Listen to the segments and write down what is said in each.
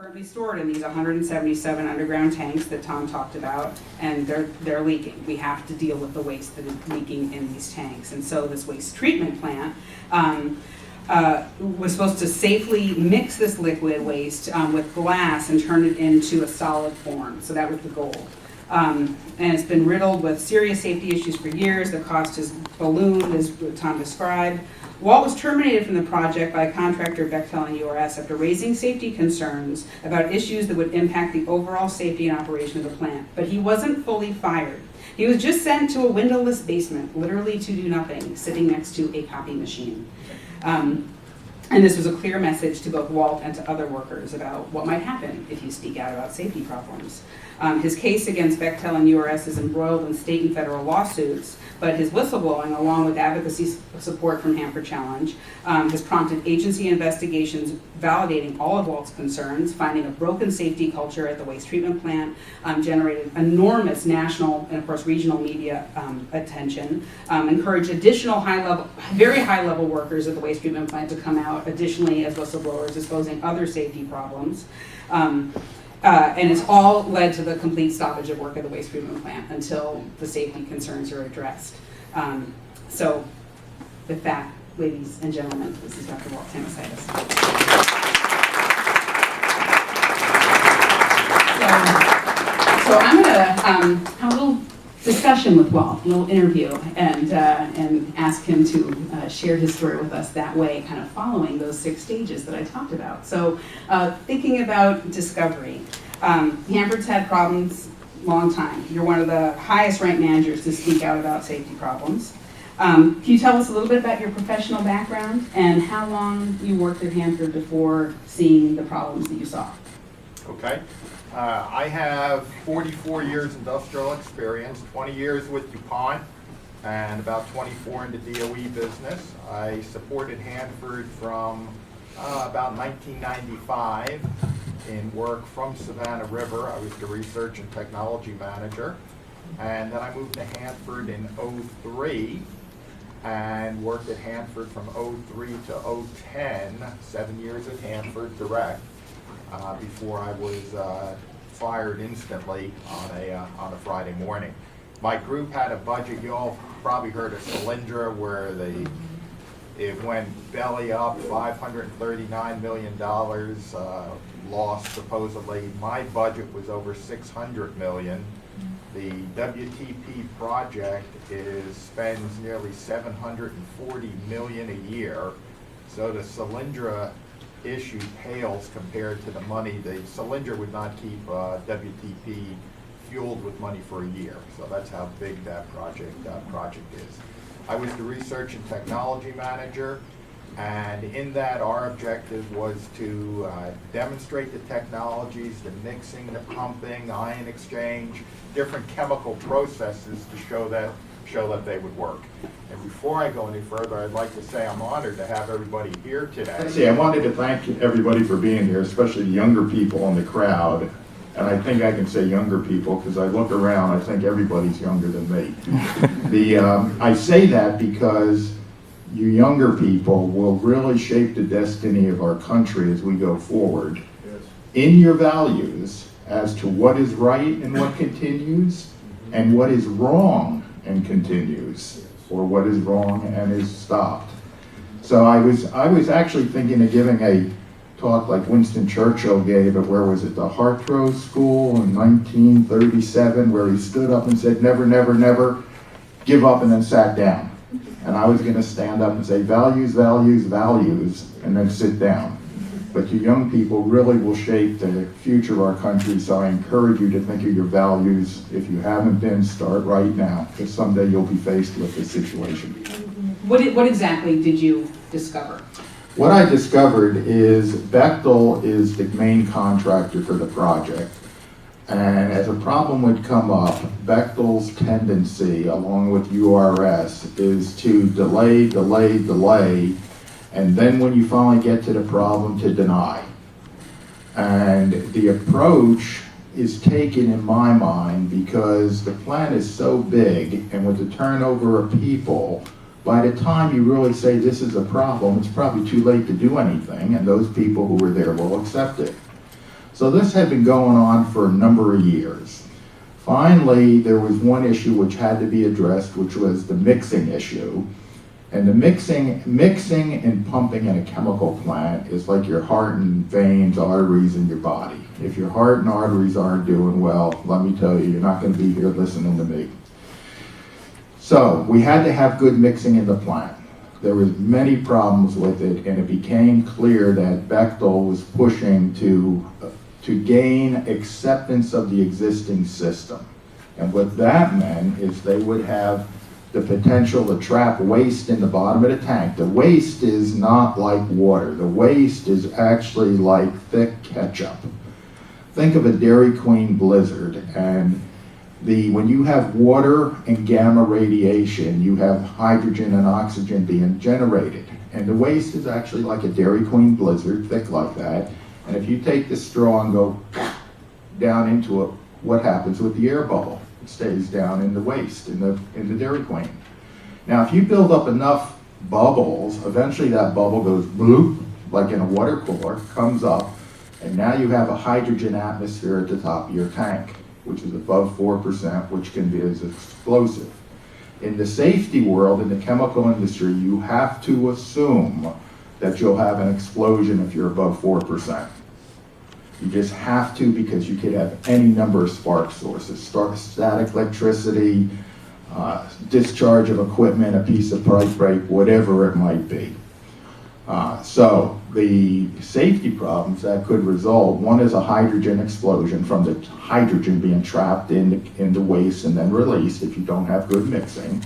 currently stored in these 177 underground tanks that Tom talked about, and they're leaking. We have to deal with the waste that is leaking in these tanks. And so this waste treatment plant was supposed to safely mix this liquid waste with glass and turn it into a solid form. So that was the goal. And it's been riddled with serious safety issues for years. The cost has ballooned, as Tom described. Walt was terminated from the project by contractor Bechtel and URS after raising safety concerns about issues that would impact the overall safety and operation of the plant. But he wasn't fully fired. He was just sent to a windowless basement, literally to do nothing, sitting next to a copy machine. And this was a clear message to both Walt and to other workers about what might happen if you speak out about safety problems. His case against Bechtel and URS is embroiled in state and federal lawsuits, but his whistleblowing, along with advocacy support from Hanford Challenge, has prompted agency investigations validating all of Walt's concerns, finding a broken safety culture at the waste treatment plant, generated enormous national and, of course, regional media attention, encouraged additional very high-level workers at the waste treatment plant to come out additionally as whistleblowers exposing other safety problems. And it's all led to the complete stoppage of work at the waste treatment plant until the safety concerns are addressed. So with that, ladies and gentlemen, this is Dr. Walt Tamosaitis. So I'm going to have a little discussion with Walt, a little interview, and ask him to share his story with us that way, kind of following those 6 stages that I talked about. So thinking about discovery, Hanford's had problems long time. You're one of the highest ranked managers to speak out about safety problems. Can you tell us a little bit about your professional background and how long you worked at Hanford before seeing the problems that you saw? Okay. I have 44 years industrial experience, 20 years with DuPont, and about 24 in the DOE business. I supported Hanford from about 1995 in work from Savannah River. I was the research and technology manager. And then I moved to Hanford in '03 and worked at Hanford from '03 to '10, 7 years at Hanford direct. Before I was fired instantly on a Friday morning. My group had a budget. You all probably heard of Cylindra, where it went belly up, $539 million lost supposedly. My budget was over $600 million. The WTP project spends nearly $740 million a year. So the Cylindra issue pales compared to the money. The Cylindra would not keep WTP fueled with money for a year. So that's how big that project is. I was the research and technology manager, and in that our objective was to demonstrate the technologies, the mixing, the pumping, ion exchange, different chemical processes to show that they would work. And before I go any further, I'd like to say I'm honored to have everybody here today. I wanted to thank everybody for being here, especially the younger people in the crowd. And I think I can say younger people because I look around, I think everybody's younger than me. I say that because you younger people will really shape the destiny of our country as we go forward. Yes. In your values as to what is right and what continues, and what is wrong and continues, or what is wrong and is stopped. So I was actually thinking of giving a talk like Winston Churchill gave at, where was it, the Hartrose School in 1937, where he stood up and said, never, never, never give up, and then sat down. And I was going to stand up and say, values, values, values, and then sit down. But you young people really will shape the future of our country, so I encourage you to think of your values. If you haven't been, start right now, because someday you'll be faced with this situation. What exactly did you discover? What I discovered is Bechtel is the main contractor for the project. And as a problem would come up, Bechtel's tendency, along with URS, is to delay, delay, delay, and then when you finally get to the problem, to deny. And the approach is taken, in my mind, because the plant is so big, and with the turnover of people, by the time you really say this is a problem, it's probably too late to do anything, and those people who were there will accept it. So this had been going on for a number of years. Finally, there was one issue which had to be addressed, which was the mixing issue. And the mixing and pumping in a chemical plant is like your heart and veins, arteries in your body. If your heart and arteries aren't doing well, let me tell you, you're not going to be here listening to me. So we had to have good mixing in the plant. There was many problems with it, and it became clear that Bechtel was pushing to gain acceptance of the existing system. And what that meant is they would have the potential to trap waste in the bottom of the tank. The waste is not like water. The waste is actually like thick ketchup. Think of a Dairy Queen blizzard, and when you have water and gamma radiation, you have hydrogen and oxygen being generated. And the waste is actually like a Dairy Queen blizzard, thick like that. And if you take the straw and go down into it, what happens with the air bubble? It stays down in the waste, in the Dairy Queen. Now, if you build up enough bubbles, eventually that bubble goes bloop, like in a water cooler, comes up, and now you have a hydrogen atmosphere at the top of your tank, which is above 4%, which can be as explosive. In the safety world, in the chemical industry, you have to assume that you'll have an explosion if you're above 4%. You just have to, because you could have any number of spark sources, static electricity, discharge of equipment, a piece of pipe break, whatever it might be. So the safety problems that could result, one is a hydrogen explosion from the hydrogen being trapped in the waste and then released if you don't have good mixing.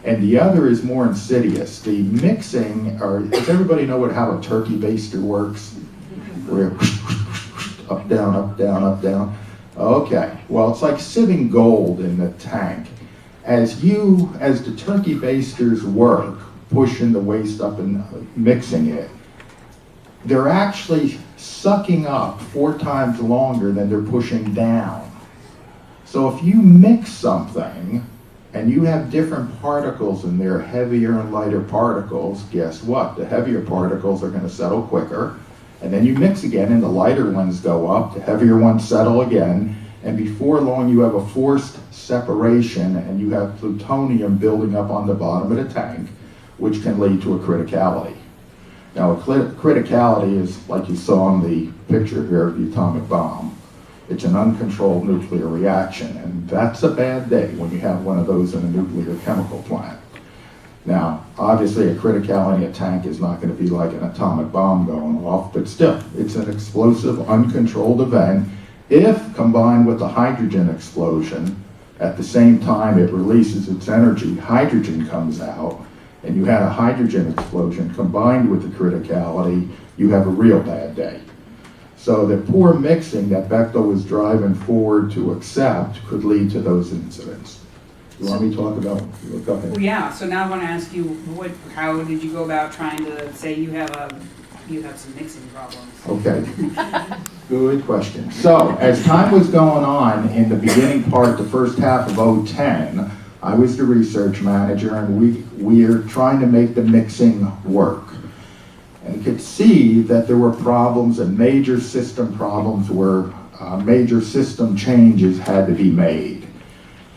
And the other is more insidious. The mixing, does everybody know how a turkey baster works? Where up, down, up, down, up, down. Okay, well, it's like sieving gold in the tank. As the turkey basters work, pushing the waste up and mixing it, they're actually sucking up 4 times longer than they're pushing down. So if you mix something and you have different particles in there, heavier and lighter particles, guess what? The heavier particles are going to settle quicker. And then you mix again and the lighter ones go up, the heavier ones settle again, and before long you have a forced separation and you have plutonium building up on the bottom of the tank, which can lead to a criticality. Now, a criticality is like you saw in the picture here of the atomic bomb. It's an uncontrolled nuclear reaction, and that's a bad day when you have one of those in a nuclear chemical plant. Now, obviously a criticality in a tank is not going to be like an atomic bomb going off, but still, it's an explosive, uncontrolled event. If combined with a hydrogen explosion, at the same time it releases its energy, hydrogen comes out, and you had a hydrogen explosion combined with the criticality, you have a real bad day. So the poor mixing that Bechtel was driving forward to accept could lead to those incidents. You want me to talk about? Go ahead. Well, yeah, so now I want to ask you, how did you go about trying to say you have some mixing problems? Okay, good question. So as time was going on in the beginning part, the first half of 2010, I was the research manager, and we are trying to make the mixing work. And could see that there were problems and major system problems where major system changes had to be made.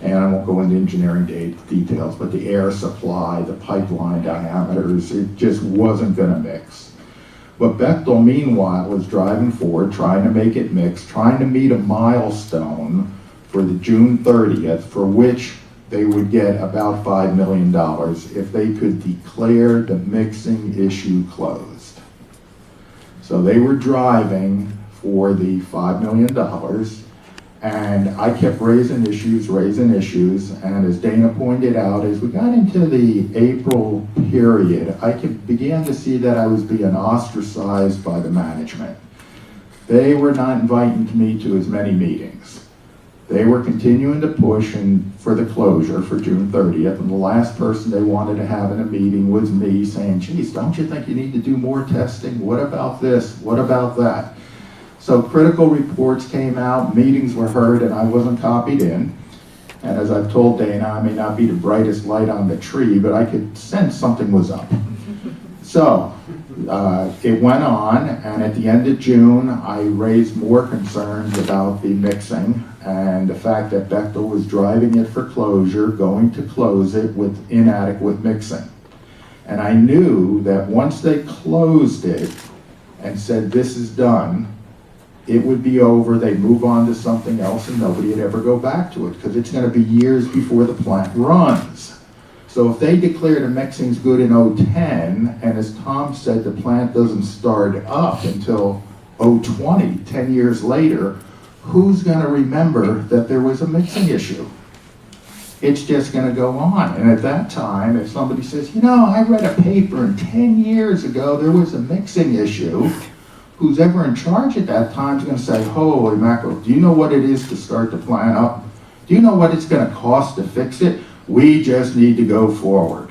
And I won't go into engineering details, but the air supply, the pipeline diameters, it just wasn't going to mix. But Bechtel, meanwhile, was driving forward, trying to make it mix, trying to meet a milestone for the June 30th, for which they would get about $5 million if they could declare the mixing issue closed. So they were driving for the $5 million. And I kept raising issues, and as Dana pointed out, as we got into the April period, I began to see that I was being ostracized by the management. They were not inviting me to as many meetings. They were continuing to push for the closure for June 30th, and the last person they wanted to have in a meeting was me, saying, geez, don't you think you need to do more testing? What about this? What about that? So critical reports came out, meetings were heard, and I wasn't copied in. And as I've told Dana, I may not be the brightest light on the tree, but I could sense something was up. So It went on, and at the end of June, I raised more concerns about the mixing and the fact that Bechtel was driving it for closure, going to close it with inadequate mixing. And I knew that once they closed it and said, this is done, it would be over, they'd move on to something else, and nobody would ever go back to it, because it's going to be years before the plant runs. So if they declare the mixing's good in 2010, and as Tom said, the plant doesn't start up until 2020, 10 years later, who's going to remember that there was a mixing issue? It's just going to go on. And at that time, if somebody says, you know, I read a paper and 10 years ago there was a mixing issue, who's ever in charge at that time is going to say, holy mackerel, do you know what it is to start the plant up? Do you know what it's going to cost to fix it? We just need to go forward.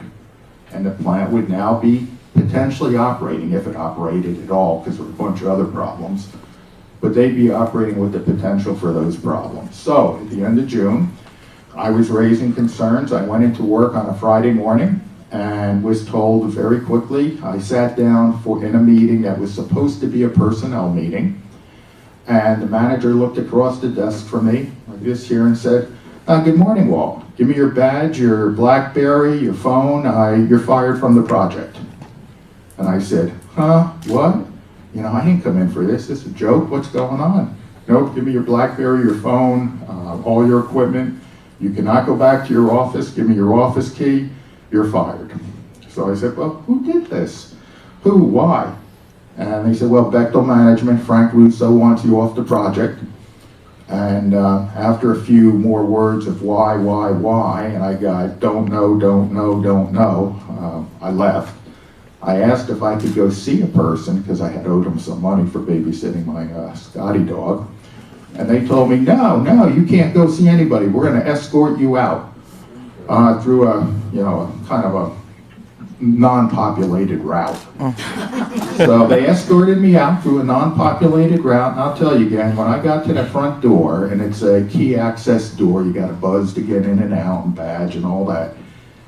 And the plant would now be potentially operating, if it operated at all, because there were a bunch of other problems. But they'd be operating with the potential for those problems. So at the end of June, I was raising concerns. I went into work on a Friday morning and was told very quickly. I sat down in a meeting that was supposed to be a personnel meeting, and the manager looked across the desk from me, like this here, and said, good morning, Walt. Give me your badge, your BlackBerry, your phone. You're fired from the project. And I said, huh, what? You know, I didn't come in for this. This is a joke. What's going on? Nope, give me your BlackBerry, your phone, all your equipment. You cannot go back to your office. Give me your office key. You're fired. So I said, well, who did this? Who? Why? And they said, well, Bechtel Management, Frank Russo wants you off the project. And after a few more words of why, and I got don't know, I left. I asked if I could go see a person, because I had owed them some money for babysitting my Scotty dog. And they told me, no, you can't go see anybody. We're going to escort you out through a kind of a non-populated route. So they escorted me out through a non-populated route, and I'll tell you again, when I got to the front door, and it's a key access door, you got a buzz to get in and out and badge and all that,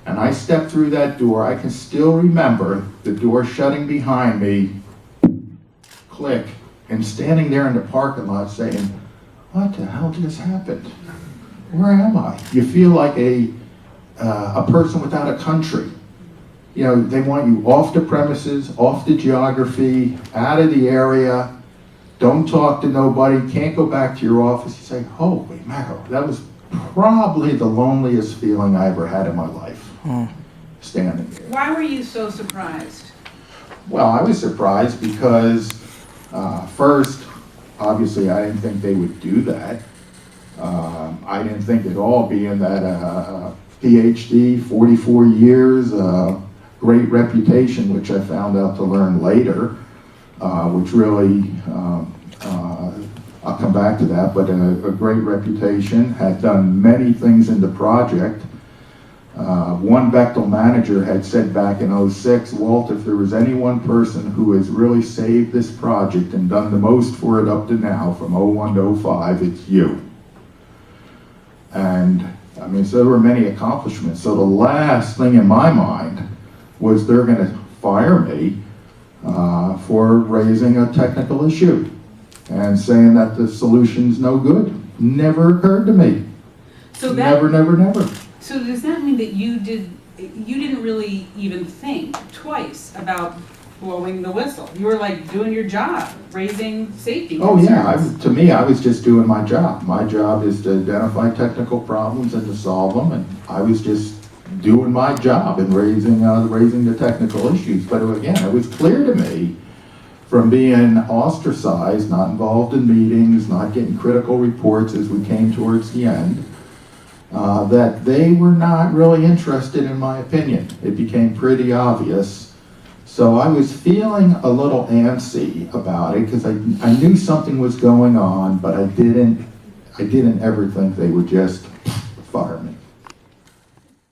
and I stepped through that door, I can still remember the door shutting behind me, click, and standing there in the parking lot saying, what the hell just happened? Where am I? You feel like a person without a country. You know, they want you off the premises, off the geography, out of the area, don't talk to nobody, can't go back to your office. You say, holy mackerel, that was probably the loneliest feeling I ever had in my life, standing there. Why were you so surprised? Well, I was surprised because first, obviously, I didn't think they would do that. I didn't think at all, being that PhD, 44 years, great reputation, which I found out to learn later, which really, I'll come back to that, but a great reputation, had done many things in the project. One Bechtel manager had said back in '06, Walt, if there was any one person who has really saved this project and done the most for it up to now, from '01 to '05, it's you. And I mean, so there were many accomplishments. So the last thing in my mind was they're going to fire me for raising a technical issue and saying that the solution's no good. Never occurred to me. So that, never. So does that mean that you didn't really even think twice about blowing the whistle? You were like doing your job, raising safety concerns. Oh yeah, to me, I was just doing my job. My job is to identify technical problems and to solve them, and I was just doing my job and raising the technical issues. But again, it was clear to me from being ostracized, not involved in meetings, not getting critical reports as we came towards the end, that they were not really interested in my opinion. It became pretty obvious. So I was feeling a little antsy about it because I knew something was going on, but I didn't ever think they would just fire me.